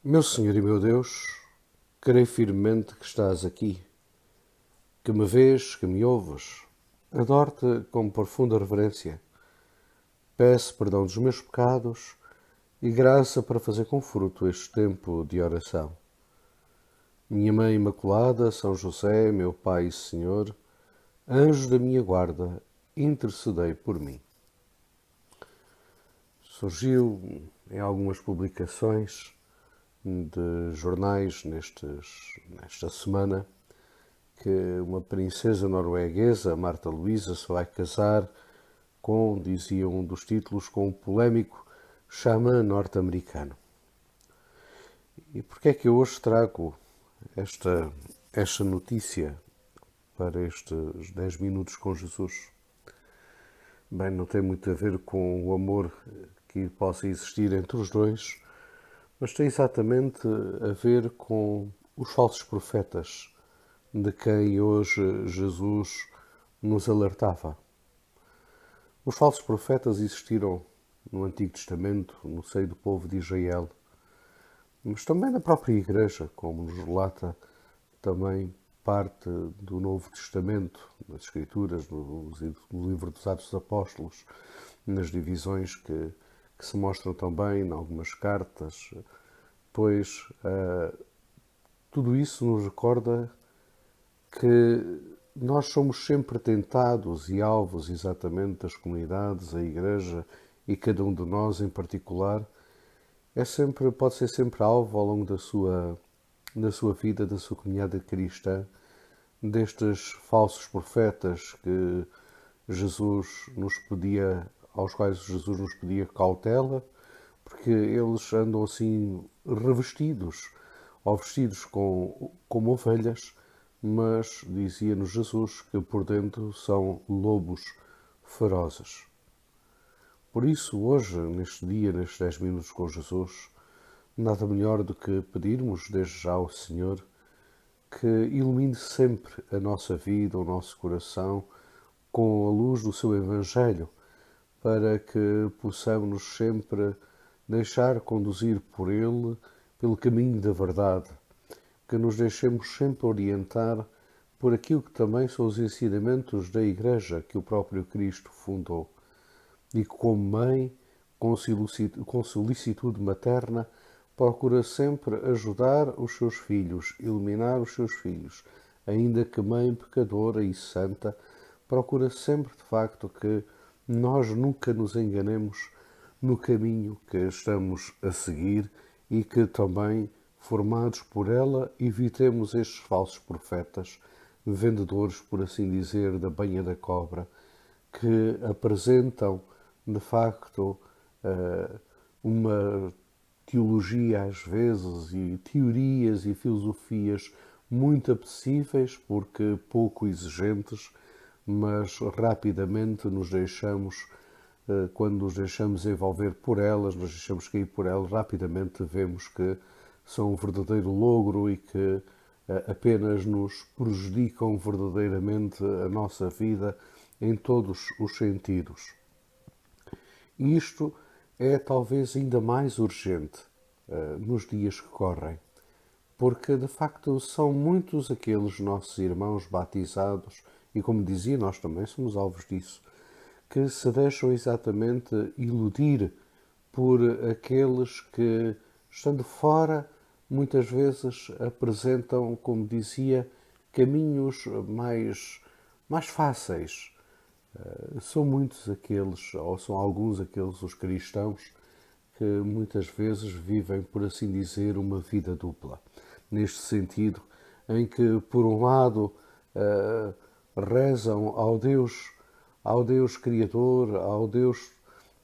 Meu Senhor e meu Deus, creio firmemente que estás aqui, que me vês, que me ouves. Adoro-te com profunda reverência. Peço perdão dos meus pecados e graça para fazer com fruto este tempo de oração. Minha Mãe Imaculada, São José, meu Pai e Senhor, anjos da minha guarda, intercedei por mim. Surgiu em algumas publicações de jornais nesta semana que uma princesa norueguesa, Marta Luísa, se vai casar com, dizia um dos títulos, com um polémico xamã norte-americano. E porquê é que eu hoje trago esta notícia para estes 10 minutos com Jesus? Bem, não tem muito a ver com o amor que possa existir entre os dois, mas tem exatamente a ver com os falsos profetas de quem hoje Jesus nos alertava. Os falsos profetas existiram no Antigo Testamento, no seio do povo de Israel, mas também na própria Igreja, como nos relata também parte do Novo Testamento, nas Escrituras, no livro dos Atos dos Apóstolos, nas divisões que se mostram também em algumas cartas, pois tudo isso nos recorda que nós somos sempre tentados e alvos exatamente das comunidades, a Igreja e cada um de nós em particular, pode ser sempre alvo ao longo da sua vida, da sua comunidade cristã, destes falsos profetas aos quais Jesus nos pedia cautela, porque eles andam assim revestidos, ou vestidos como ovelhas, mas dizia-nos Jesus que por dentro são lobos ferozes. Por isso, hoje, neste dia, nestes 10 minutos com Jesus, nada melhor do que pedirmos desde já ao Senhor que ilumine sempre a nossa vida, o nosso coração, com a luz do seu Evangelho, para que possamos sempre deixar conduzir por Ele, pelo caminho da verdade, que nos deixemos sempre orientar por aquilo que também são os ensinamentos da Igreja que o próprio Cristo fundou. E que, como mãe, com solicitude materna, procura sempre ajudar os seus filhos, iluminar os seus filhos, ainda que mãe pecadora e santa, procura sempre de facto que nós nunca nos enganemos no caminho que estamos a seguir e que também, formados por ela, evitemos estes falsos profetas, vendedores, por assim dizer, da banha da cobra, que apresentam de facto uma teologia às vezes e teorias e filosofias muito apetecíveis porque pouco exigentes, mas rapidamente quando nos deixamos envolver por elas, nos deixamos cair por elas, rapidamente vemos que são um verdadeiro logro e que apenas nos prejudicam verdadeiramente a nossa vida em todos os sentidos. E isto é talvez ainda mais urgente nos dias que correm, porque de facto são muitos aqueles nossos irmãos batizados, e como dizia, nós também somos alvos disso, que se deixam exatamente iludir por aqueles que, estando fora, muitas vezes apresentam, como dizia, caminhos mais fáceis. São muitos aqueles, ou são alguns aqueles, os cristãos, que muitas vezes vivem, por assim dizer, uma vida dupla. Neste sentido, em que, por um lado, rezam ao Deus Criador, ao Deus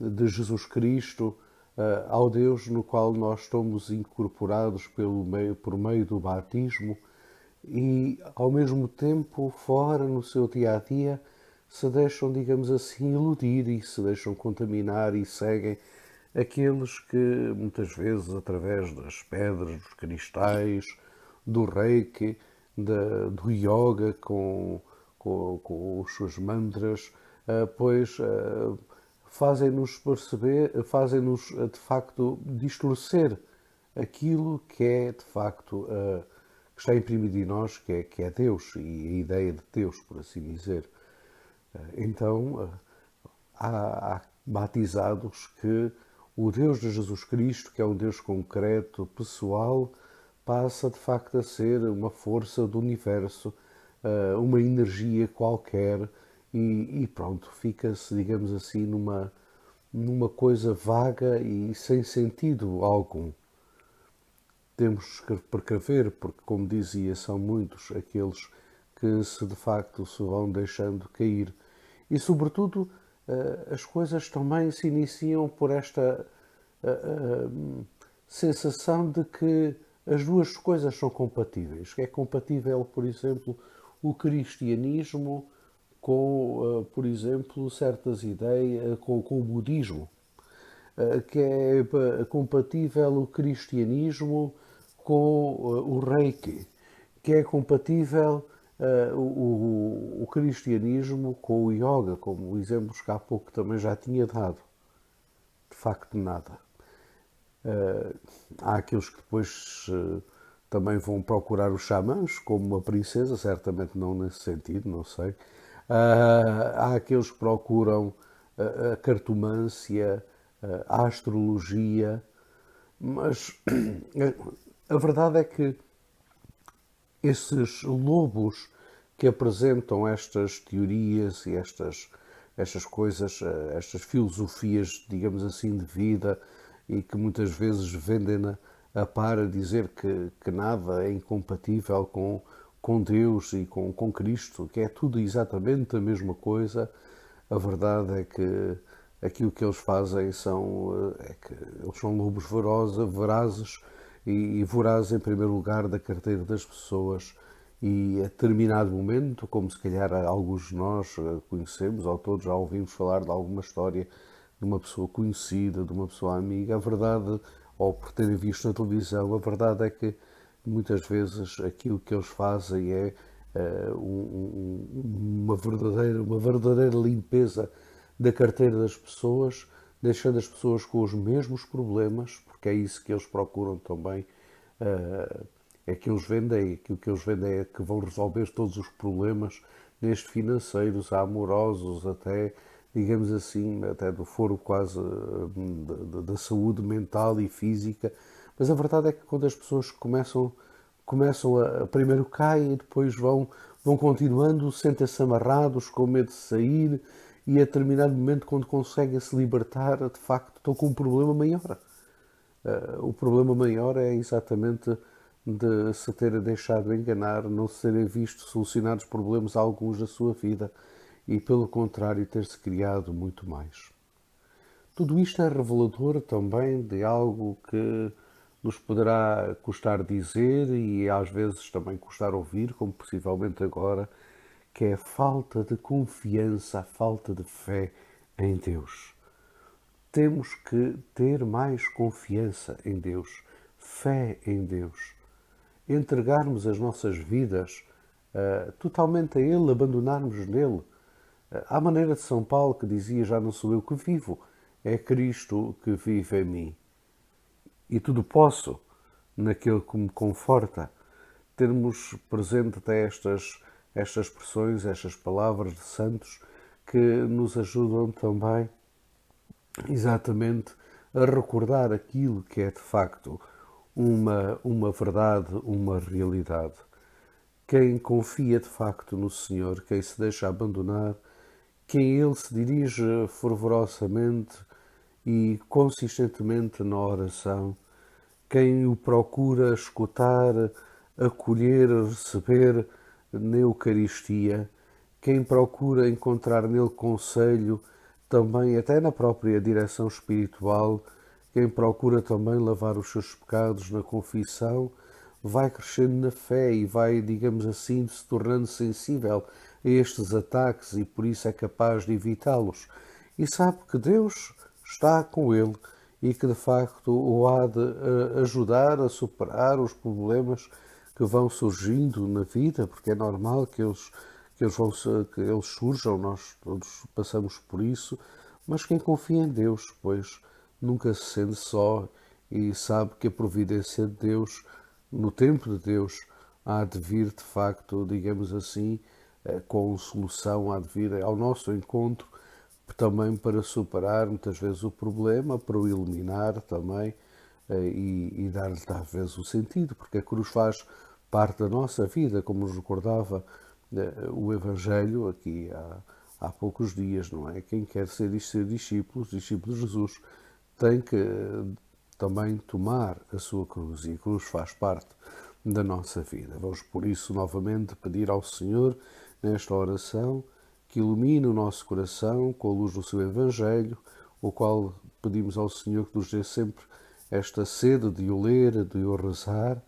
de Jesus Cristo, ao Deus no qual nós estamos incorporados por meio do batismo, e ao mesmo tempo, fora no seu dia a dia, se deixam, digamos assim, iludir e se deixam contaminar e seguem aqueles que muitas vezes, através das pedras, dos cristais, do reiki, do yoga, com os seus mantras, pois fazem-nos perceber, fazem-nos de facto distorcer aquilo que é de facto que está imprimido em nós, que é Deus e a ideia de Deus, por assim dizer. Então, há batizados que o Deus de Jesus Cristo, que é um Deus concreto, pessoal, passa de facto a ser uma força do universo, uma energia qualquer, e pronto, fica-se, digamos assim, numa coisa vaga e sem sentido algum. Temos que precaver, porque, como dizia, são muitos aqueles que se de facto se vão deixando cair. E, sobretudo, as coisas também se iniciam por esta sensação de que as duas coisas são compatíveis. Que é compatível, por exemplo, o cristianismo com, por exemplo, certas ideias, com o budismo, que é compatível o cristianismo com o Reiki, que é compatível o cristianismo com o yoga, como exemplos que há pouco também já tinha dado. De facto, nada. Há aqueles que depois também vão procurar os xamãs, como uma princesa, certamente não nesse sentido, não sei. Há aqueles que procuram a cartomância, a astrologia, mas a verdade é que esses lobos que apresentam estas teorias e estas coisas, estas filosofias, digamos assim, de vida e que muitas vezes vendem-na a par a dizer que nada é incompatível com Deus e com Cristo, que é tudo exatamente a mesma coisa. A verdade é que aquilo que eles fazem é que eles são lobos vorazes e vorazes em primeiro lugar da carteira das pessoas, e a determinado momento, como se calhar alguns de nós conhecemos, ou todos já ouvimos falar de alguma história de uma pessoa conhecida, de uma pessoa amiga, a verdade, ou por terem visto na televisão, a verdade é que muitas vezes aquilo que eles fazem é uma verdadeira limpeza da carteira das pessoas, deixando as pessoas com os mesmos problemas, porque é isso que eles procuram também. É que eles vendem, aquilo que eles vendem é que vão resolver todos os problemas, desde financeiros a amorosos, até, digamos assim, até do foro quase da saúde mental e física. Mas a verdade é que quando as pessoas começam a primeiro caem e depois vão continuando, sentem-se amarrados, com medo de sair, e a determinado momento, quando conseguem se libertar, de facto estão com um problema maior. O problema maior é exatamente de se terem deixado enganar, não se terem visto solucionados problemas alguns da sua vida e, pelo contrário, ter-se criado muito mais. Tudo isto é revelador também de algo que nos poderá custar dizer e às vezes também custar ouvir, como possivelmente agora, que é a falta de confiança, a falta de fé em Deus. Temos que ter mais confiança em Deus, fé em Deus, entregarmos as nossas vidas totalmente a Ele, abandonarmos nele. À maneira de São Paulo, que dizia: já não sou eu que vivo, é Cristo que vive em mim. E tudo posso naquele que me conforta. Termos presente até estas expressões, estas palavras de santos que nos ajudam também exatamente a recordar aquilo que é de facto uma verdade, uma realidade. Quem confia de facto no Senhor, quem se deixa abandonar, quem Ele se dirige fervorosamente e consistentemente na oração, quem o procura escutar, acolher, receber na Eucaristia, quem procura encontrar nele conselho, também até na própria direção espiritual, quem procura também lavar os seus pecados na confissão, vai crescendo na fé e vai, digamos assim, se tornando sensível a estes ataques e por isso é capaz de evitá-los. E sabe que Deus está com ele e que de facto o há de ajudar a superar os problemas que vão surgindo na vida, porque é normal que eles surjam, nós todos passamos por isso, mas quem confia em Deus, pois nunca se sente só e sabe que a providência de Deus, no tempo de Deus, há de vir de facto, digamos assim, com solução, há de vir ao nosso encontro, também para superar muitas vezes o problema, para o eliminar também e dar-lhe talvez o sentido, porque a cruz faz parte da nossa vida, como nos recordava o Evangelho aqui há poucos dias, não é? Quem quer ser discípulo de Jesus, tem que também tomar a sua cruz, e a cruz faz parte da nossa vida. Vamos por isso novamente pedir ao Senhor, nesta oração, que ilumine o nosso coração com a luz do seu Evangelho, o qual pedimos ao Senhor que nos dê sempre esta sede de o ler, de o rezar,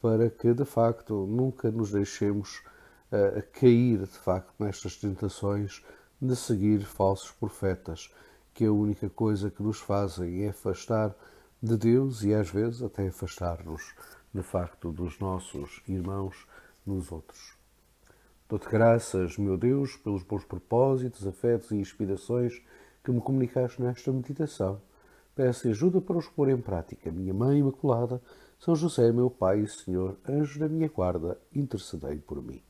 para que de facto nunca nos deixemos cair de facto nestas tentações de seguir falsos profetas, que a única coisa que nos fazem é afastar de Deus e às vezes até afastar-nos de facto dos nossos irmãos nos outros. Dou-te graças, meu Deus, pelos bons propósitos, afetos e inspirações que me comunicaste nesta meditação. Peço ajuda para os pôr em prática. Minha Mãe Imaculada, São José, meu Pai e Senhor, anjo da minha guarda, intercedei por mim.